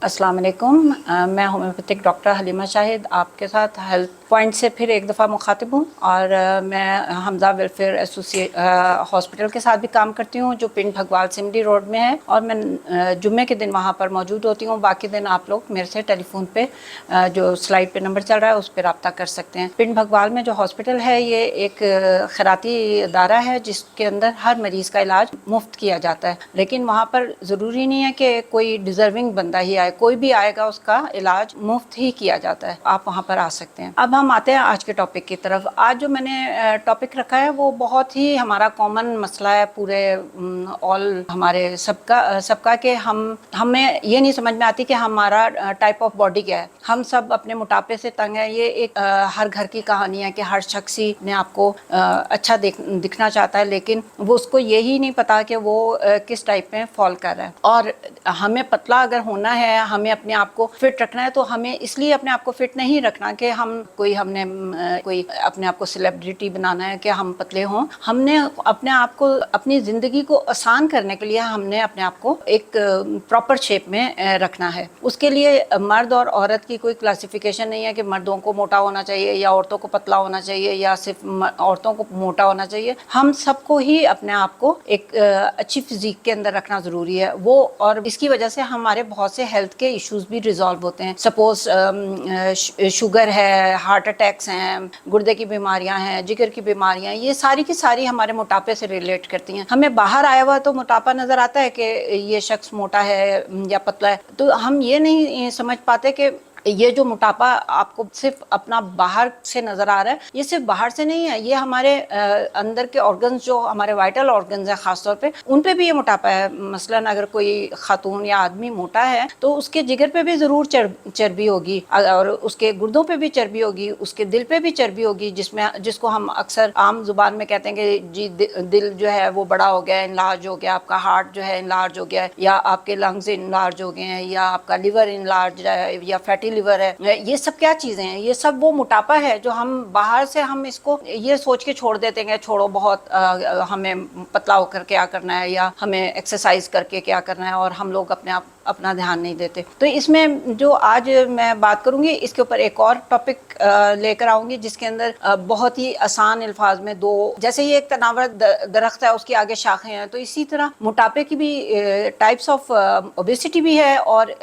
अस्सलाम वालेकुम। मैं होम्योपैथिक डॉक्टर हलीमा शाहिद आपके साथ हेल्थ पॉइंट से फिर एक दफ़ा मुखातिब हूँ और मैं हमजा वेलफेयर एसोसिएट हॉस्पिटल के साथ भी काम करती हूँ जो पिंड भगवाल सिमडी रोड में है और मैं जुम्मे के दिन वहाँ पर मौजूद होती हूँ। बाकी दिन आप लोग मेरे से टेलीफोन पे जो स्लाइड पे नंबर चल रहा है उस पर रब्ता कर सकते हैं। पिंड भगवाल में जो हॉस्पिटल है ये एक खैराती इदारा है जिसके अंदर हर मरीज़ का इलाज मुफ्त किया जाता है, लेकिन वहाँ पर ज़रूरी नहीं है कि कोई डिज़र्विंग बंदा ही आए, कोई भी आएगा उसका इलाज मुफ्त ही किया जाता है। आप वहाँ पर आ सकते हैं। अब हम आते हैं आज के टॉपिक की तरफ। आज जो मैंने टॉपिक रखा है वो बहुत ही हमारा कॉमन मसला है पूरे ऑल हमारे सबका कि हमें ये नहीं समझ में आती कि हमारा टाइप ऑफ बॉडी क्या है। हम सब अपने मोटापे से तंग है। ये एक हर घर की कहानी है कि हर शख्स ही ने आपको अच्छा दिखना चाहता है, लेकिन वो उसको यही नहीं पता कि वो किस टाइप में फॉल कर रहा है। और हमें पतला अगर होना है, हमें अपने आप को फिट रखना है, तो हमें इसलिए अपने आप को फिट नहीं रखना कि हमने कोई अपने आप को सेलिब्रिटी बनाना है कि हम पतले हों। हमने अपने आप को अपनी ज़िंदगी को आसान करने के लिए हमने अपने आप को एक प्रॉपर शेप में रखना है। उसके लिए मर्द और औरत की कोई क्लासिफिकेशन नहीं है कि मर्दों को मोटा होना चाहिए या औरतों को पतला होना चाहिए या सिर्फ औरतों को मोटा होना चाहिए। हम सबको ही अपने आप को एक अच्छी फिजिक के अंदर रखना ज़रूरी है वो, और इसकी वजह से हमारे बहुत से हेल्थ के इश्यूज भी रिजॉल्व होते हैं। सपोज शुगर है, हार्ट अटैक्स हैं, गुर्दे की बीमारियां हैं, जिगर की बीमारियां, ये सारी की सारी हमारे मोटापे से रिलेट करती हैं। हमें बाहर आया हुआ तो मोटापा नज़र आता है कि ये शख्स मोटा है या पतला है, तो हम ये नहीं समझ पाते कि ये जो मोटापा आपको सिर्फ अपना बाहर से नज़र आ रहा है, ये सिर्फ बाहर से नहीं है, ये हमारे अंदर के ऑर्गन्स जो हमारे वाइटल ऑर्गन्स हैं ख़ास तौर पे, उन पे भी ये मोटापा है। मसलन अगर कोई खातून या आदमी मोटा है तो उसके जिगर पे भी ज़रूर चर्बी होगी और उसके गुर्दों पे भी चर्बी होगी, उसके दिल पे भी चर्बी होगी, जिसको हम अक्सर आम जुबान में कहते हैं कि जी दिल जो है वो बड़ा हो गया, इनलार्ज हो गया, आपका हार्ट जो है इनलार्ज हो गया है, या आपके लंग्स इनलार्ज हो गए हैं, या आपका लिवर इनलार्ज है, या फैटी लिवर है। ये सब क्या चीजें हैं? ये सब वो मोटापा है जो हम बाहर से हम इसको ये सोच के छोड़ देते हैं, छोड़ो बहुत हमें पतला होकर क्या करना है या हमें एक्सरसाइज करके क्या करना है, और हम लोग अपना ध्यान नहीं देते। तो इसमें जो आज मैं बात करूंगी इसके ऊपर एक और टॉपिक लेकर आऊंगी जिसके अंदर बहुत ही आसान अल्फाज में दो, जैसे ये एक तनावर दरख्त है उसके आगे शाखें हैं, तो इसी तरह मोटापे की भी टाइप्स ऑफ ओबेसिटी भी है और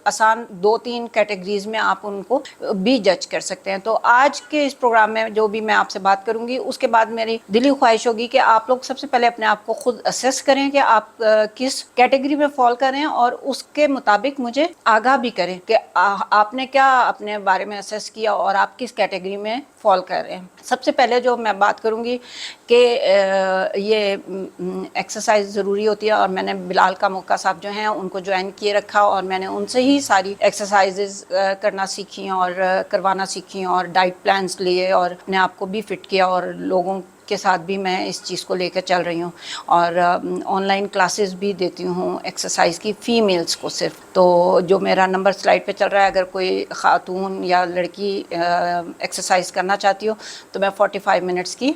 आसान 2-3 कैटेगरीज में आप उनको भी जज कर सकते हैं। तो आज के इस प्रोग्राम में जो भी मैं आपसे बात करूंगी उसके बाद मेरी दिली ख्वाहिश होगी कि आप लोग सबसे पहले अपने आप को खुद असेस करें कि आप किस कैटेगरी में फॉल कर रहे हैं और उसके मुताबिक मुझे आगाह भी करें कि आपने क्या अपने बारे में असेस किया और आप किस कैटेगरी में फॉल कर रहे हैं। सबसे पहले जो मैं बात करूंगी कि ये एक्सरसाइज ज़रूरी होती है, और मैंने बिलाल का मौका साहब जो हैं उनको ज्वाइन किए रखा और मैंने उनसे ही सारी एक्सरसाइजेज करना सीखी और करवाना सीखी और डाइट प्लान्स लिए और अपने आप को भी फिट किया, और लोगों के साथ भी मैं इस चीज़ को लेकर चल रही हूँ और ऑनलाइन क्लासेस भी देती हूँ एक्सरसाइज की, फ़ीमेल्स को सिर्फ। तो जो मेरा नंबर स्लाइड पे चल रहा है, अगर कोई खातून या लड़की एक्सरसाइज करना चाहती हो तो मैं 45 मिनट्स की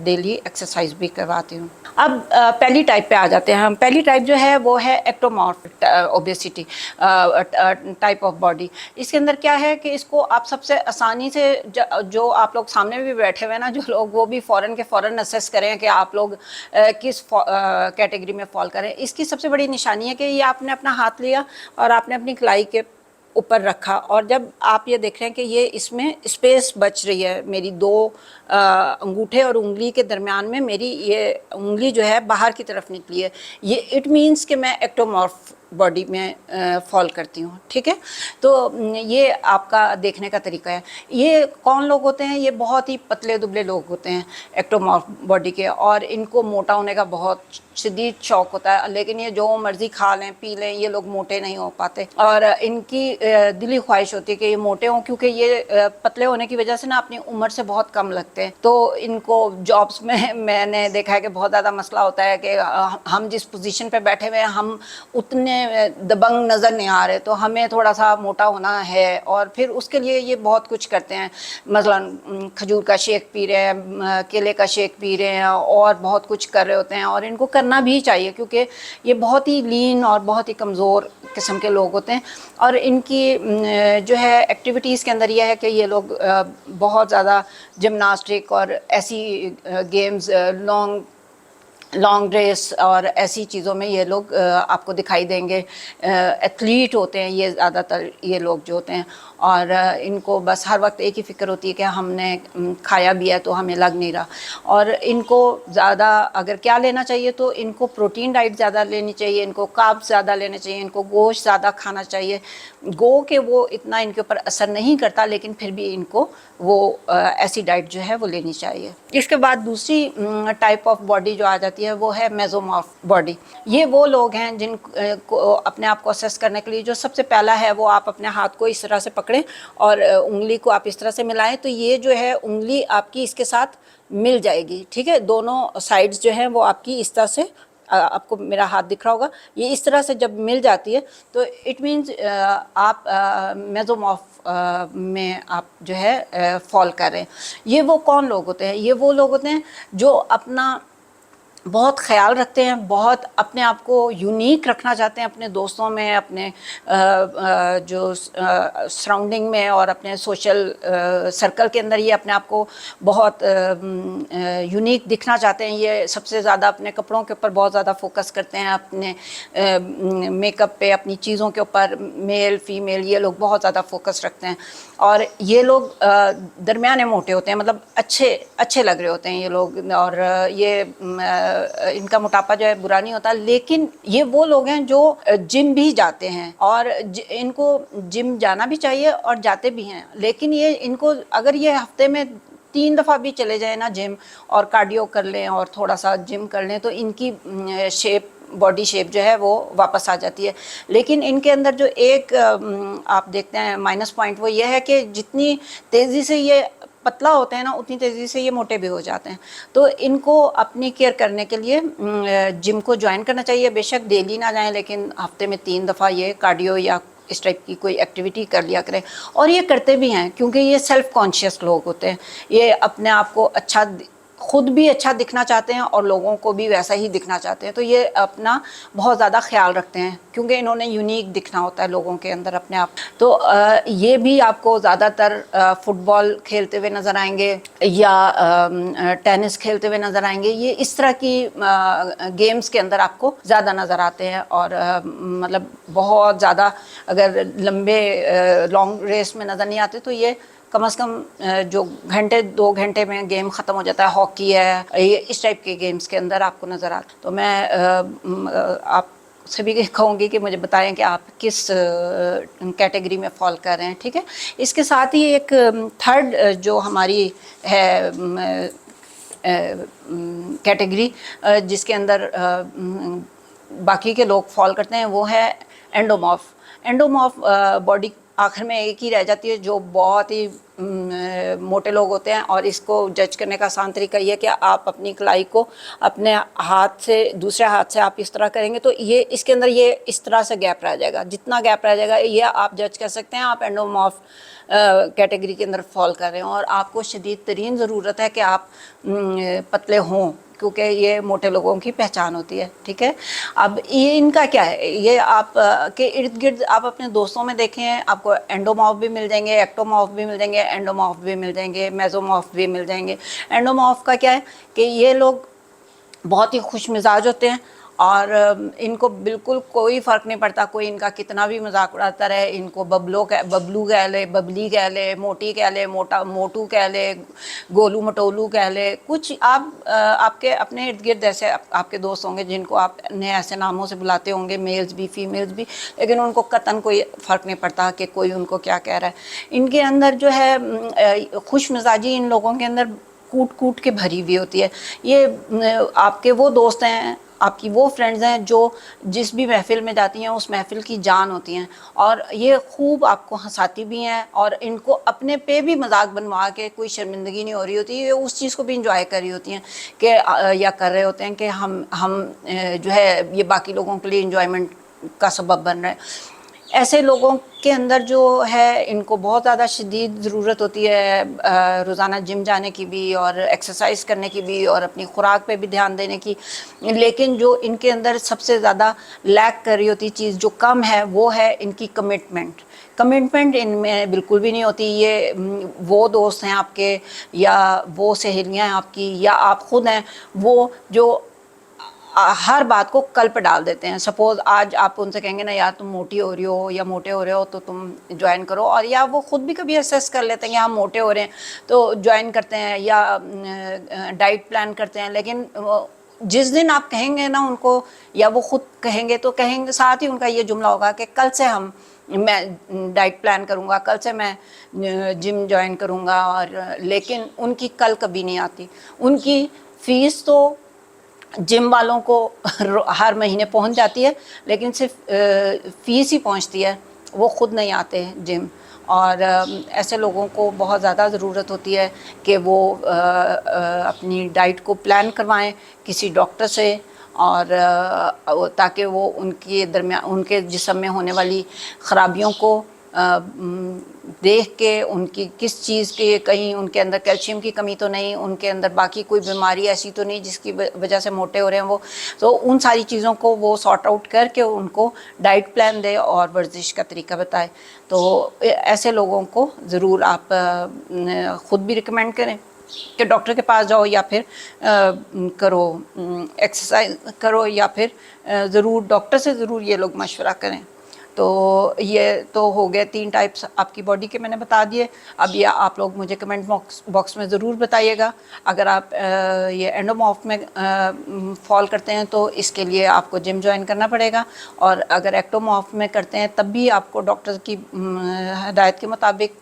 डेली एक्सरसाइज भी करवाती हूँ। अब पहली टाइप पे आ जाते हैं हम। पहली टाइप जो है वो है ectomorph obesity type of body. इसके अंदर क्या है कि इसको आप सबसे आसानी से जो आप लोग सामने भी बैठे हुए ना जो लोग, वो भी फ़ौरन के फ़ौरन असेस करें कि आप लोग किस कैटेगरी में फॉल करें। इसकी सबसे बड़ी निशानी है कि ये आपने अपना हाथ लिया और आपने अपनी कलाई के ऊपर रखा, और जब आप ये देख रहे हैं कि ये इसमें स्पेस बच रही है, मेरी 2 अंगूठे और उंगली के दरमियान में मेरी ये उंगली जो है बाहर की तरफ निकली है, ये इट मीन्स कि मैं एक्टोमॉर्फ बॉडी में फॉल करती हूँ। ठीक है, तो ये आपका देखने का तरीका है। ये कौन लोग होते हैं? ये बहुत ही पतले दुबले लोग होते हैं एक्टोमॉर्फ बॉडी के, और इनको मोटा होने का बहुत शदीद शौक होता है, लेकिन ये जो मर्जी खा लें पी लें ये लोग मोटे नहीं हो पाते, और इनकी दिली ख्वाहिश होती है कि ये मोटे हों, क्योंकि ये पतले होने की वजह से ना अपनी उम्र से बहुत कम लगते हैं। तो इनको जॉब्स में मैंने देखा है कि बहुत ज़्यादा मसला होता है कि हम जिस पोजीशन पे बैठे हुए हैं हम उतने दबंग नज़र नहीं आ रहे, तो हमें थोड़ा सा मोटा होना है, और फिर उसके लिए ये बहुत कुछ करते हैं। मसलन खजूर का शेक पी रहे हैं, केले का शेक पी रहे हैं, और बहुत कुछ कर रहे होते हैं, और इनको करना भी चाहिए क्योंकि ये बहुत ही लीन और बहुत ही कमज़ोर किस्म के लोग होते हैं। और इनकी जो है एक्टिविटीज़ के अंदर यह है कि ये लोग बहुत ज़्यादा जिमनास्टिक और ऐसी गेम्स, लॉन्ग रेस और ऐसी चीज़ों में ये लोग आपको दिखाई देंगे। एथलीट होते हैं ये ज़्यादातर, ये लोग जो होते हैं। और इनको बस हर वक्त एक ही फ़िक्र होती है कि हमने खाया भी है तो हमें लग नहीं रहा। और इनको ज़्यादा अगर क्या लेना चाहिए तो इनको प्रोटीन डाइट ज़्यादा लेनी चाहिए, इनको कार्ब्स ज़्यादा लेने चाहिए, इनको गोश्त ज़्यादा खाना चाहिए। गो के वो इतना इनके ऊपर असर नहीं करता, लेकिन फिर भी इनको वो ऐसी डाइट जो है वो लेनी चाहिए। इसके बाद दूसरी टाइप ऑफ बॉडी जो आ जाती है वो है मेसोमॉर्फ बॉडी। ये वो लोग हैं जिन को अपने आप को असेस करने के लिए जो सबसे पहला है वो आप अपने हाथ को इस तरह से पकड़ें और उंगली को आप इस तरह से मिलाएं, तो ये जो है उंगली आपकी इसके साथ मिल जाएगी, ठीक है। दोनों साइड्स जो हैं वो आपकी इस तरह से, आपको मेरा हाथ दिख रहा होगा, ये इस तरह से जब मिल जाती है तो इट मीन्स आप मेसोमॉर्फ में आप जो है फॉल कर रहे हैं। ये वो कौन लोग होते हैं? ये वो लोग होते हैं जो अपना बहुत ख्याल रखते हैं, बहुत अपने आप को यूनिक रखना चाहते हैं अपने दोस्तों में, अपने जो सराउंडिंग में और अपने सोशल सर्कल के अंदर ये अपने आप को बहुत यूनिक दिखना चाहते हैं। ये सबसे ज़्यादा अपने कपड़ों के ऊपर बहुत ज़्यादा फोकस करते हैं, अपने मेकअप पे, अपनी चीज़ों के ऊपर। मेल फीमेल ये लोग बहुत ज़्यादा फोकस रखते हैं। और ये लोग दरमियाने मोटे होते हैं, मतलब अच्छे लग रहे होते हैं ये लोग। और ये इनका मोटापा जो है बुरा नहीं होता। लेकिन ये वो लोग हैं जो जिम भी जाते हैं और इनको जिम जाना भी चाहिए और जाते भी हैं। लेकिन ये इनको अगर ये हफ्ते में 3 दफ़ा भी चले जाए ना जिम, और कार्डियो कर लें और थोड़ा सा जिम कर लें, तो इनकी शेप, बॉडी शेप जो है वो वापस आ जाती है। लेकिन इनके अंदर जो एक आप देखते हैं माइनस पॉइंट, वो ये है कि जितनी तेज़ी से ये पतला होते हैं ना, उतनी तेज़ी से ये मोटे भी हो जाते हैं। तो इनको अपनी केयर करने के लिए जिम को ज्वाइन करना चाहिए। बेशक डेली ना जाएं, लेकिन हफ्ते में 3 दफ़ा ये कार्डियो या इस टाइप की कोई एक्टिविटी कर लिया करें। और ये करते भी हैं क्योंकि ये सेल्फ़ कॉन्शियस लोग होते हैं। ये अपने आप को अच्छा, खुद भी अच्छा दिखना चाहते हैं और लोगों को भी वैसा ही दिखना चाहते हैं। तो ये अपना बहुत ज़्यादा ख्याल रखते हैं क्योंकि इन्होंने यूनिक दिखना होता है लोगों के अंदर अपने आप। तो ये भी आपको ज़्यादातर फुटबॉल खेलते हुए नज़र आएंगे या टेनिस खेलते हुए नज़र आएंगे। ये इस तरह की गेम्स के अंदर आपको ज़्यादा नज़र आते हैं। और मतलब बहुत ज़्यादा अगर लंबे लॉन्ग रेस में नज़र नहीं आते, तो ये कम से कम जो घंटे 2 घंटे में गेम ख़त्म हो जाता है। हॉकी है, ये इस टाइप के गेम्स के अंदर आपको नज़र आता। तो मैं आप सभी को कहूँगी कि मुझे बताएं कि आप किस कैटेगरी में फॉल कर रहे हैं, ठीक है। इसके साथ ही एक थर्ड जो हमारी है कैटेगरी जिसके अंदर बाकी के लोग फॉल करते हैं, वो है एंडोमॉर्फ। एंडोमॉर्फ बॉडी आखिर में एक ही रह जाती है जो बहुत ही मोटे लोग होते हैं। और इसको जज करने का आसान तरीका ये है कि आप अपनी कलाई को अपने हाथ से, दूसरे हाथ से आप इस तरह करेंगे तो ये इसके अंदर ये इस तरह से गैप रह जाएगा। जितना गैप रह जाएगा ये आप जज कर सकते हैं आप एंडोमॉर्फ कैटेगरी के अंदर फॉल कर रहे हैं। और आपको शदीद तरीन ज़रूरत है कि आप पतले हों, क्योंकि ये मोटे लोगों की पहचान होती है, ठीक है। अब ये इनका क्या है, ये आप के इर्द गिर्द आप अपने दोस्तों में देखें, आपको एंडोमॉर्फ भी मिल जाएंगे, एक्टोमॉर्फ भी मिल जाएंगे, एंडोमॉर्फ भी मिल जाएंगे, मेसोमॉर्फ भी मिल जाएंगे। एंडोमॉर्फ का क्या है कि ये लोग बहुत ही खुश मिजाज होते हैं और इनको बिल्कुल कोई फ़र्क नहीं पड़ता, कोई इनका कितना भी मजाक उड़ाता रहे। इनको बबलू कह ले, बबली कह ले, मोटी कह ले, मोटू कह ले, गोलू मटोलू कह ले, कुछ आप आपके अपने इर्द गिर्द ऐसे आपके दोस्त होंगे जिनको आपने ऐसे नामों से बुलाते होंगे, मेल्स भी फीमेल्स भी, लेकिन उनको कतन कोई फ़र्क नहीं पड़ता कि कोई उनको क्या कह रहा है। इनके अंदर जो है खुश मिजाजी इन लोगों के अंदर कूट कूट के भरी हुई होती है। ये आपके वो दोस्त हैं, आपकी वो फ्रेंड्स हैं जो जिस भी महफ़िल में जाती हैं उस महफ़िल की जान होती हैं। और ये खूब आपको हंसाती भी हैं और इनको अपने पे भी मजाक बनवा के कोई शर्मिंदगी नहीं हो रही होती, ये उस चीज़ को भी इंजॉय कर रही होती हैं कि या कर रहे होते हैं कि हम जो है ये बाकी लोगों के लिए इंजॉयमेंट का सबब बन रहे हैं। ऐसे लोगों के अंदर जो है इनको बहुत ज़्यादा शदीद ज़रूरत होती है रोज़ाना जिम जाने की भी और एक्सरसाइज करने की भी और अपनी खुराक पे भी ध्यान देने की, लेकिन जो इनके अंदर सबसे ज़्यादा लैक कर रही होती चीज़ जो कम है वो है इनकी कमिटमेंट इनमें बिल्कुल भी नहीं होती। ये वो दोस्त हैं आपके या वो सहेलियाँ हैं आपकी या आप ख़ुद हैं वो जो हर बात को कल पे डाल देते हैं। सपोज़ आज आप उनसे कहेंगे ना यार तुम मोटी हो रही हो या मोटे हो रहे हो तो तुम ज्वाइन करो, और या वो ख़ुद भी कभी असेस कर लेते हैं कि हम मोटे हो रहे हैं तो ज्वाइन करते हैं या डाइट प्लान करते हैं। लेकिन जिस दिन आप कहेंगे ना उनको या वो ख़ुद कहेंगे तो कहेंगे, साथ ही उनका ये जुमला होगा कि कल से मैं डाइट प्लान करूँगा, कल से मैं जिम ज्वाइन करूँगा। और लेकिन उनकी कल कभी नहीं आती। उनकी फ़ीस तो जिम वालों को हर महीने पहुंच जाती है, लेकिन सिर्फ फ़ीस ही पहुंचती है, वो ख़ुद नहीं आते जिम। और ऐसे लोगों को बहुत ज़्यादा ज़रूरत होती है कि वो अपनी डाइट को प्लान करवाएं किसी डॉक्टर से, और ताकि वो उनके जिस्म में होने वाली ख़राबियों को देख के उनकी किस चीज़ के, कहीं उनके अंदर कैल्शियम की कमी तो नहीं, उनके अंदर बाकी कोई बीमारी ऐसी तो नहीं जिसकी वजह से मोटे हो रहे हैं वो, तो उन सारी चीज़ों को वो सॉर्ट आउट करके उनको डाइट प्लान दे और वर्जिश का तरीका बताए। तो ऐसे लोगों को ज़रूर आप ख़ुद भी रिकमेंड करें कि डॉक्टर के पास जाओ या फिर करो एक्सरसाइज करो, या फिर ज़रूर डॉक्टर से ज़रूर ये लोग मशवरा करें। तो ये तो हो गए 3 टाइप्स आपकी बॉडी के मैंने बता दिए। अब ये आप लोग मुझे कमेंट बॉक्स में ज़रूर बताइएगा। अगर आप ये एंडोमॉर्फ में फॉल करते हैं तो इसके लिए आपको जिम ज्वाइन करना पड़ेगा, और अगर एक्टोमॉर्फ में करते हैं तब भी आपको डॉक्टर की हिदायत के मुताबिक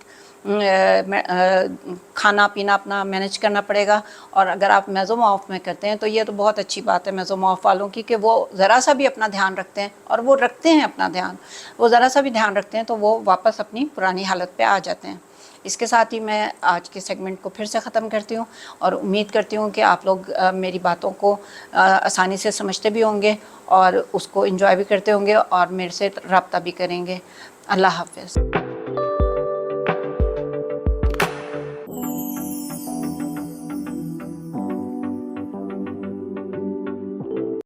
खाना पीना अपना मैनेज करना पड़ेगा। और अगर आप मेसोमॉर्फ में करते हैं तो ये तो बहुत अच्छी बात है मेसोमॉर्फ वालों की कि वो ज़रा सा भी अपना ध्यान रखते हैं, और वो रखते हैं अपना ध्यान, वो ज़रा सा भी ध्यान रखते हैं तो वो वापस अपनी पुरानी हालत पे आ जाते हैं। इसके साथ ही मैं आज के सेगमेंट को फिर से ख़त्म करती हूँ, और उम्मीद करती हूँ कि आप लोग मेरी बातों को आसानी से समझते भी होंगे और उसको एंजॉय भी करते होंगे और मेरे से रब्ता भी करेंगे। अल्लाह हाफ़िज़।